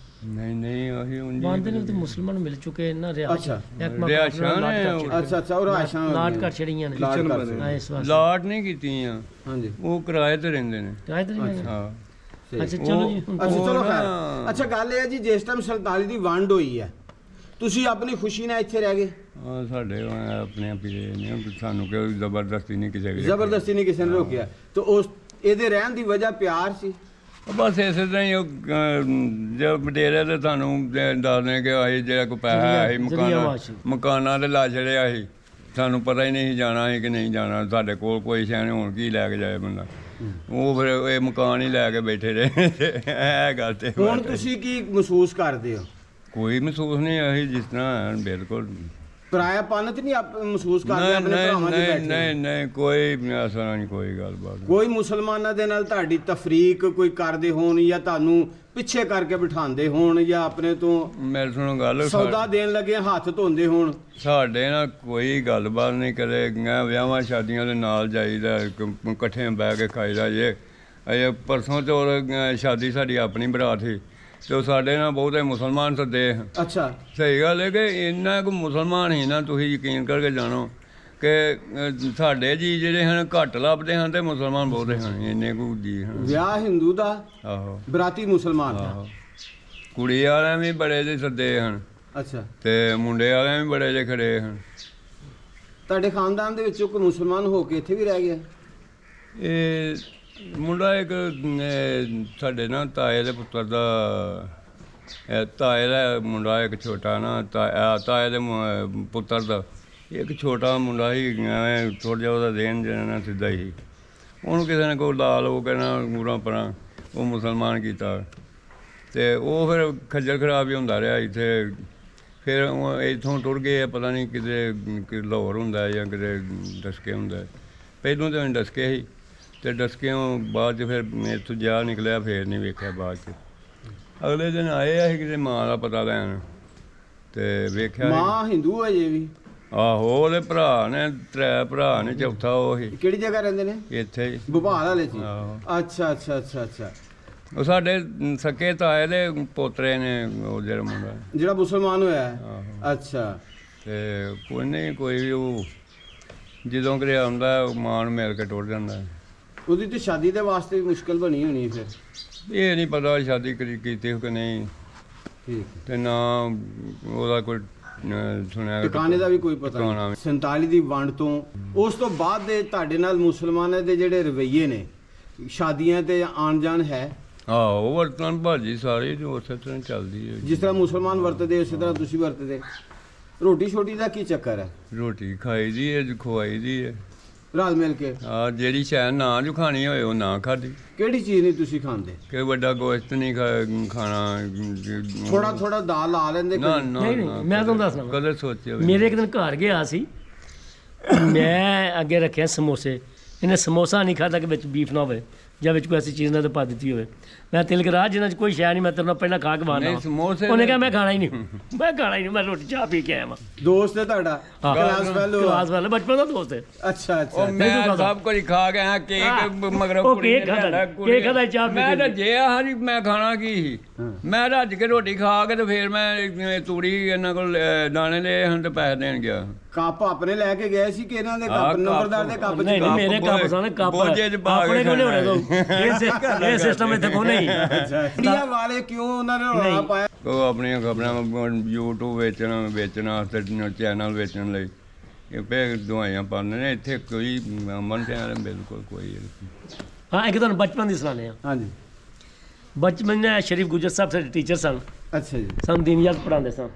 ਨਹੀਂ ਨਹੀਂ ਅਸੀਂ ਉਂਝ ਬੰਦੇ ਨੇ ਤੇ ਮੁਸਲਮਾਨ ਮਿਲ ਚੁੱਕੇ ਨਾ ਰਿਆਸ਼। ਅੱਛਾ। ਰਿਹਾਇਸ਼ਾਂ ਨੇ, ਅੱਛਾ ਉਹ ਰਾਸ਼ਾਂ ਲਾਟ ਕਰ ਛੜੀਆਂ ਨੇ ਲਾਟ ਕਰ ਹਾਂ, ਇਸ ਵਾਸਤੇ ਲਾਟ ਨਹੀਂ ਕੀਤੀਆਂ, ਹਾਂਜੀ ਉਹ ਕਿਰਾਏ ਤੇ ਰਹਿੰਦੇ ਨੇ। ਕਿਰਾਏ ਤੇ ਨਹੀਂ ਹਾਂ ਸਹੀ। ਅੱਛਾ ਚਲੋ ਜੀ ਹੁਣ ਅੱਛਾ ਚਲੋ ਉਹ ਖੈਰ। ਨਾ- ਅੱਛਾ ਗੱਲ ਇਹ ਹੈ ਜੀ, ਜਿਸ ਟਾਈਮ 47 ਦੀ ਵੰਡ ਹੋਈ ਹੈ ਤੁਸੀਂ ਆਪਣੀ ਖੁਸ਼ੀ ਨਾਲ ਇੱਥੇ ਰਹਿ ਗਏ? ਸਾਡੇ ਆਪਣੇ ਪੀਰੇ ਨੇ, ਸਾਨੂੰ ਕੋਈ ਜ਼ਬਰਦਸਤੀ ਨਹੀਂ ਕਿਸੇ ਦੀ। ਜ਼ਬਰਦਸਤੀ ਨਹੀਂ ਕਿਸੇ ਨੇ ਰੋਕਿਆ ਤੇ ਉਸ ਇਹਦੇ ਰਹਿਣ ਦੀ ਵਜ੍ਹਾ ਪਿਆਰ ਸੀ? ਬਸ ਇਸੇ ਤਰ੍ਹਾਂ ਹੀ ਉਹ ਜੇ ਡੇਰੇ ਤੇ ਸਾਨੂੰ ਦੱਸਦੇ ਕਿ ਅਸੀਂ ਜਿਹੜਾ ਕੋਈ ਪੈਸਾ ਹੈ ਮਕਾਨਾਂ ਤੇ ਲਾ ਛੜਿਆ ਸੀ, ਸਾਨੂੰ ਪਤਾ ਹੀ ਨਹੀਂ ਸੀ ਜਾਣਾ ਸੀ ਕਿ ਨਹੀਂ ਜਾਣਾ, ਸਾਡੇ ਕੋਲ ਕੋਈ ਸ਼ੈ ਨਹੀਂ, ਹੁਣ ਕੀ ਲੈ ਕੇ ਜਾਏ ਬੰਦਾ। ਉਹ ਫਿਰ ਇਹ ਮਕਾਨ ਹੀ ਲੈ ਕੇ ਬੈਠੇ ਰਹੇ। ਇਹ ਗੱਲ ਤੇ ਹੁਣ ਤੁਸੀਂ ਕੀ ਮਹਿਸੂਸ ਕਰਦੇ ਹੋ? ਕੋਈ ਮਹਿਸੂਸ ਨਹੀਂ, ਅਸੀਂ ਜਿਸ ਤਰ੍ਹਾਂ ਬਿਲਕੁਲ ਪਰਾਇਆਪਨ ਤੇ ਨਹੀਂ ਮਹਿਸੂਸ ਕਰਦੇ ਆਪਣੇ ਭਰਾਵਾਂ ਦੇ ਬੈਠੇ? ਨਹੀਂ ਨਹੀਂ ਕੋਈ ਅਸਰ ਨਹੀਂ, ਕੋਈ ਗੱਲਬਾਤ ਨਹੀਂ। ਕੋਈ ਮੁਸਲਮਾਨਾਂ ਦੇ ਨਾਲ ਤੁਹਾਡੀ ਤਫਰੀਕ ਕੋਈ ਕਰਦੇ ਹੋਣ ਜਾਂ ਤੁਹਾਨੂੰ ਪਿੱਛੇ ਕਰਕੇ ਬਿਠਾਉਂਦੇ ਹੋਣ ਜਾਂ ਆਪਣੇ ਤੋਂ ਮੇਰੇ ਸੁਣੋ ਗੱਲ, ਸੌਦਾ ਦੇਣ ਲੱਗੇ ਹੱਥ ਧੋਂਦੇ ਹੋਣ? ਸਾਡੇ ਨਾਲ ਕੋਈ ਗੱਲਬਾਤ ਨਹੀਂ ਕਰੇ। ਵਿਆਹਾਂ ਸ਼ਾਦੀਆਂ ਦੇ ਨਾਲ ਜਾਈਦਾ, ਇਕੱਠੇ ਬਹਿ ਕੇ ਖਾਈਦਾ। ਇਹ ਪਰਸੋਂ ਚੌਥ ਸ਼ਾਦੀ ਸਾਡੀ ਆਪਣੀ ਬਰਾਤ ਸੀ ਤੇ ਉਹ ਸਾਡੇ ਨਾਲ ਬਹੁਤੇ ਮੁਸਲਮਾਨ ਸੱਦੇ। ਅੱਛਾ, ਸਹੀ ਗੱਲ ਹੈ ਕਿ ਇੰਨਾ ਕੁ ਮੁਸਲਮਾਨ ਹੀ ਨਾ, ਤੁਸੀਂ ਯਕੀਨ ਕਰਕੇ ਜਾਣੋ ਕਿ ਸਾਡੇ ਜੀ ਜਿਹੜੇ ਹਨ ਘੱਟ ਲੱਭਦੇ ਹਨ ਤੇ ਮੁਸਲਮਾਨ ਬਹੁਤੇ ਹਨ, ਇੰਨੇ ਕੁ ਜੀ ਹਨ। ਵਿਆਹ ਹਿੰਦੂ ਦਾ, ਆਹੋ ਬਰਾਤੀ ਮੁਸਲਮਾਨ ਦਾ। ਆਹੋ, ਕੁੜੀ ਵਾਲਿਆਂ ਵੀ ਬੜੇ ਜਿਹੇ ਸੱਦੇ ਹਨ ਅੱਛਾ, ਤੇ ਮੁੰਡੇ ਵਾਲਿਆਂ ਵੀ ਬੜੇ ਜਿਹੇ ਖੜੇ ਹਨ। ਤੁਹਾਡੇ ਖਾਨਦਾਨ ਦੇ ਵਿੱਚੋਂ ਕੋਈ ਮੁਸਲਮਾਨ ਹੋ ਕੇ ਇੱਥੇ ਵੀ ਰਹਿ ਗਿਆ? ਇਹ ਮੁੰਡਾ ਇੱਕ ਸਾਡੇ ਨਾ ਤਾਏ ਦੇ ਪੁੱਤਰ ਦਾ, ਤਾਏ ਦਾ ਮੁੰਡਾ ਇੱਕ ਛੋਟਾ ਨਾ, ਤਾਏ ਦੇ ਪੁੱਤਰ ਦਾ ਇੱਕ ਛੋਟਾ ਮੁੰਡਾ ਸੀ, ਥੋੜ੍ਹਾ ਜਿਹਾ ਉਹਦਾ ਦੇਣ ਜਿਹੜਾ ਸਿੱਧਾ ਹੀ, ਉਹਨੂੰ ਕਿਸੇ ਨੇ ਕੋਈ ਲਾਲ ਉਹ ਕਹਿਣਾ ਮੂਰਾਂ ਪਰਾਂ, ਉਹ ਮੁਸਲਮਾਨ ਕੀਤਾ ਤੇ ਉਹ ਫਿਰ ਖੱਜਲ ਖਰਾਬ ਹੀ ਹੁੰਦਾ ਰਿਹਾ ਇੱਥੇ। ਫਿਰ ਉਹ ਇੱਥੋਂ ਟੁਰ ਗਏ, ਪਤਾ ਨਹੀਂ ਕਿਤੇ ਲਾਹੌਰ ਹੁੰਦਾ ਜਾਂ ਕਿਤੇ ਡਸਕੇ ਹੁੰਦਾ। ਪਹਿਲੋਂ ਤਾਂ ਡਸਕੇ ਸੀ ਤੇ ਡਸਕਿਓਂ ਬਾਅਦ 'ਚ ਫਿਰ ਇੱਥੋਂ ਜਾ ਨਿਕਲਿਆ, ਫਿਰ ਨਹੀਂ ਵੇਖਿਆ ਬਾਅਦ 'ਚ। ਅਗਲੇ ਦਿਨ ਆਏ ਅਸੀਂ ਕਿਤੇ ਮਾਂ ਦਾ ਪਤਾ ਲੈਣ ਤੇ ਵੇਖਿਆ ਮਾਂ ਹਿੰਦੂ ਹੈ ਜੇ ਵੀ? ਆਹੋ, ਉਹਦੇ ਭਰਾ ਨੇ, 3 ਭਰਾ ਨੇ, ਚੌਥਾ ਉਹ ਸੀ। ਕਿਹੜੀ ਜਗ੍ਹਾ ਰਹਿੰਦੇ ਨੇ? ਇੱਥੇ ਹੀ ਭੋਪਾਲ ਵਾਲੇ ਚ? ਆਹੋ। ਅੱਛਾ ਅੱਛਾ ਅੱਛਾ ਅੱਛਾ। ਉਹ ਸਾਡੇ ਸਕੇ ਤਾਏ ਦੇ ਪੋਤਰੇ ਨੇ, ਉਹ ਜਿਹੜਾ ਮੁੰਡਾ ਜਿਹੜਾ ਮੁਸਲਮਾਨ ਹੋਇਆ ਹੈ? ਆਹੋ। ਅੱਛਾ, ਤੇ ਕੋਈ ਨਹੀਂ, ਕੋਈ ਵੀ ਉਹ ਜਦੋਂ ਕਿਤੇ ਆਉਂਦਾ ਉਹ ਮਾਂ ਨੂੰ ਮਿਲ ਕੇ ਟੁਰ ਜਾਂਦਾ। ਉਹਦੀ ਤੇ ਸ਼ਾਦੀ ਦੇ ਵਾਸਤੇ ਵੀ ਮੁਸ਼ਕਲ ਬਣੀ ਹੋਣੀ ਫਿਰ? ਇਹ ਨਹੀਂ ਪਤਾ ਸ਼ਾਦੀ ਕੀਤੀ ਕਿ ਨਹੀਂ, ਠੀਕ, ਤੇ ਨਾ ਉਹਦਾ ਕੋਈ ਸੁਣਿਆ ਟਿਕਾਣੇ ਦਾ ਵੀ ਕੋਈ ਪਤਾ ਟਿਕਾਣਾ ਨਹੀਂ। 47 ਦੀ ਵੰਡ ਤੋਂ ਉਸ ਤੋਂ ਬਾਅਦ ਦੇ ਤੁਹਾਡੇ ਨਾਲ ਮੁਸਲਮਾਨਾਂ ਦੇ ਜਿਹੜੇ ਰਵੱਈਏ ਨੇ, ਸ਼ਾਦੀਆਂ ਤੇ ਆਣ ਜਾਣ ਹੈ? ਆਹੋ, ਵਰਤਨ ਭਾਜੀ ਸਾਰੀ ਜੋ ਉਸੇ ਤਰ੍ਹਾਂ ਚੱਲਦੀ ਹੈ। ਜਿਸ ਤਰ੍ਹਾਂ ਮੁਸਲਮਾਨ ਵਰਤਦੇ ਉਸੇ ਤਰ੍ਹਾਂ ਤੁਸੀਂ ਵਰਤਦੇ? ਰੋਟੀ ਛੋਟੀ ਦਾ ਕੀ ਚੱਕਰ ਹੈ? ਰੋਟੀ ਖਾਈ ਦੀ ਹੈ, ਖਵਾਈ ਦੀ ਹੈ। ਰਲ ਮਿਲ ਕੇ? ਜਿਹੜੀ ਸ਼ਾਇਦ ਨਾ ਜੋ ਖਾਣੀ ਹੋਏ ਉਹ ਨਾ ਖਾਦੀ। ਕਿਹੜੀ ਚੀਜ਼ ਨਹੀਂ ਤੁਸੀਂ ਖਾਂਦੇ? ਕਿ ਵੱਡਾ ਗੋਸ਼ਤ ਨਹੀਂ ਖਾਣਾ, ਥੋੜਾ ਥੋੜਾ ਦਾਲ ਲਾ ਲੈਂਦੇ? ਨਾ ਕਦੀ? ਨਾ ਨਹੀਂ, ਨਹੀਂ, ਮੈਂ ਤੁਹਾਨੂੰ ਦੱਸਣਾ ਵਾ। ਕਦੇ ਸੋਚਿਆ ਵੀ ਮੇਰੇ ਇੱਕ ਦਿਨ ਘਰ ਗਿਆ ਸੀ, ਮੈਂ ਅੱਗੇ ਰੱਖਿਆ ਸਮੋਸੇ, ਇਹਨੇ ਸਮੋਸਾ ਨਹੀਂ ਖਾਧਾ ਕਿ ਵਿੱਚ ਬੀਫ ਨਾ ਹੋਵੇ ਜਾਂ ਵਿੱਚ ਕੋਈ ਐਸੀ ਚੀਜ਼ ਨਾ ਤਾਂ ਪਾ ਦਿੱਤੀ ਹੋਵੇ। ਮੈਂ ਤਿਲਕ ਰਾਜ ਜਿਹਨਾਂ 'ਚ ਕੋਈ ਸ਼ੈ ਨਹੀਂ, ਮੈਂ ਤੇਰੇ ਨਾਲ ਪਹਿਲਾਂ ਖਾ ਕੇ ਬਾਹਰ ਨਹੀਂ, ਸਮੋਸੇ ਉਹਨੇ ਕਿਹਾ ਮੈਂ ਖਾਣਾ ਹੀ ਨਹੀਂ, ਮੈਂ ਖਾਣਾ ਹੀ ਨਹੀਂ, ਮੈਂ ਰੋਟੀ ਚਾਹ ਪੀ ਕੇ ਆਇਆ ਵਾਂ। ਦੋਸਤ ਹੈ ਤੁਹਾਡਾ? Class fellow? ਕਲਾਸ ਵਾਲਾ ਬਚਪਨ ਦਾ ਦੋਸਤ ਹੈ। ਅੱਛਾ ਅੱਛਾ। ਉਹ ਮੈਂ ਸਭ ਕੁਝ ਖਾ ਗਿਆ, ਕੇਕ ਮਗਰ ਉਹ ਕੇਕ ਖਾਧਾ, ਕੇਕ ਖਾਧਾ, ਚਾਹ ਪੀ ਮੈਂ ਕੇ। ਰੱਜੇ ਹਾਂ, ਮੈਂ ਖਾਣਾ ਕੀ ਸੀ? ਮੈਂ ਰੱਜ ਕੇ ਰੋਟੀ ਖਾ ਕੇ ਤੇ ਫਿਰ ਮੈਂ ਤੂੜੀ ਇਹਨਾਂ ਕੋਲ ਦਾਣੇ ਲਏ ਹਨ ਤੇ ਪੈਸੇ ਦੇਣ ਗਿਆ। ਕੱਪ ਆਪਣੇ ਲੈ ਕੇ ਗਏ ਸੀ ਕਿ ਇਹਨਾਂ ਦੇ ਕੱਪ, ਨੰਬਰਦਾਰ ਦੇ ਕੱਪ? ਨਹੀਂ ਨਹੀਂ, ਮੇਰੇ ਕੱਪ ਸਨ, ਕੱਪ ਬੋਝੇ 'ਚ ਪਾ ਕੇ ਆਪਣੇ ਕੋਲ ਹੋਣੇ ਤੋਂ। ਇਹ ਸਿਸਟਮ ਇੱਥੇ ਕੋਈ ਨਹੀਂ। ਅੱਛਾ, ਇੰਡੀਆ ਵਾਲੇ ਕਿਉਂ ਉਹਨਾਂ ਨੇ ਰੌਲਾ ਪਾਇਆ? ਉਹ ਆਪਣੀਆਂ ਖਬਰਾਂ YouTube ਵੇਚਣ ਵਾਸਤੇ ਚੈਨਲ ਵੇਚਣ ਲਈ ਇਹ ਪੇ ਦਵਾਈਆਂ ਪਾਉਂਦੇ ਨੇ। ਇੱਥੇ ਕੋਈ ਅਮਨ ਤੇ ਬਿਲਕੁਲ ਕੋਈ ਹਾਂ ਇੱਕ ਤੁਹਾਨੂੰ ਬਚਪਨ ਦੀ ਸੁਣਾਉਂਦੇ ਹਾਂ। ਹਾਂਜੀ। ਬਚਪਨ ਨੇ ਸ਼ਰੀਫ ਗੁਜਰ ਸਾਹਿਬ ਸਾਡੇ ਟੀਚਰ ਸਨ, ਅੱਛਾ ਜੀ। ਸਾਨੂੰ ਦੀਨਿਯਤ ਪੜ੍ਹਾਉਂਦੇ ਸਨ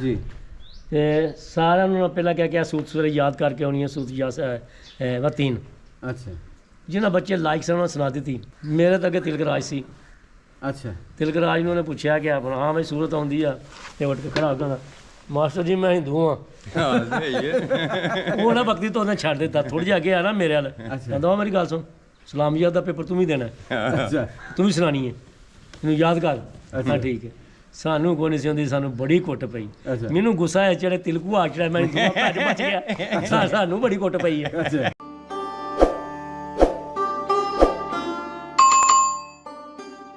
ਜੀ। ਤੇ ਸਾਰਿਆਂ ਨੂੰ ਪਹਿਲਾਂ ਕਹਿ ਕੇ ਸੂਤ ਸਵੇਰੇ ਯਾਦ ਕਰਕੇ ਆਉਣੀ ਹੈ, ਸੂਤ ਵਤੀਨ। ਅੱਛਾ ਜਿਹਨਾਂ ਬੱਚੇ ਲਾਇਕ ਸਨ ਉਹਨਾਂ ਸੁਣਾ ਦਿੱਤੀ। ਮੇਰੇ ਤਾਂ ਅੱਗੇ ਤਿਲਕ ਰਾਜ ਸੀ। ਅੱਛਾ। ਤਿਲਕ ਰਾਜ ਨੂੰ ਉਹਨੇ ਪੁੱਛਿਆ ਕਿ ਆਪਣਾ ਹਾਂ ਬਈ ਸੂਰਤ ਆਉਂਦੀ ਆ ਤੇ ਉੱਠ ਕੇ ਖੜਾ ਹੋ ਗਿਆ, ਮਾਸਟਰ ਜੀ ਮੈਂ ਹਿੰਦੂ ਹਾਂ। ਉਹ ਨਾ ਭਗਤੀ ਤੋਂ ਉਹਨੇ ਛੱਡ ਦਿੱਤਾ। ਥੋੜ੍ਹੀ ਜਿਹੀ ਅੱਗੇ ਆ ਨਾ ਮੇਰੇ ਵੱਲ, ਕਹਿੰਦਾ ਮੇਰੀ ਗੱਲ ਸੁਣ, ਸਲਾਮੀਅਤ ਦਾ ਪੇਪਰ ਤੂੰ ਵੀ ਦੇਣਾ, ਅੱਛਾ। ਤੂੰ ਵੀ ਸੁਣਾਣੀ ਹੈ, ਮੈਨੂੰ ਯਾਦ ਕਰ। ਹਾਂ ਠੀਕ ਹੈ। ਸਾਨੂੰ ਕੋਈ ਨਹੀਂ ਸੀ ਹੁੰਦੀ, ਸਾਨੂੰ ਬੜੀ ਕੁੱਟ ਪਈ। ਅੱਛਾ। ਮੈਨੂੰ ਗੁੱਸਾ ਹੈ ਜਿਹੜੇ ਤਿਲਕੂ ਆ ਚੜਿਆ, ਮੈਂ ਭੱਜ ਗਿਆ, ਸਾਨੂੰ ਬੜੀ ਕੁੱਟ ਪਈ ਹੈ। ਅੱਛਾ।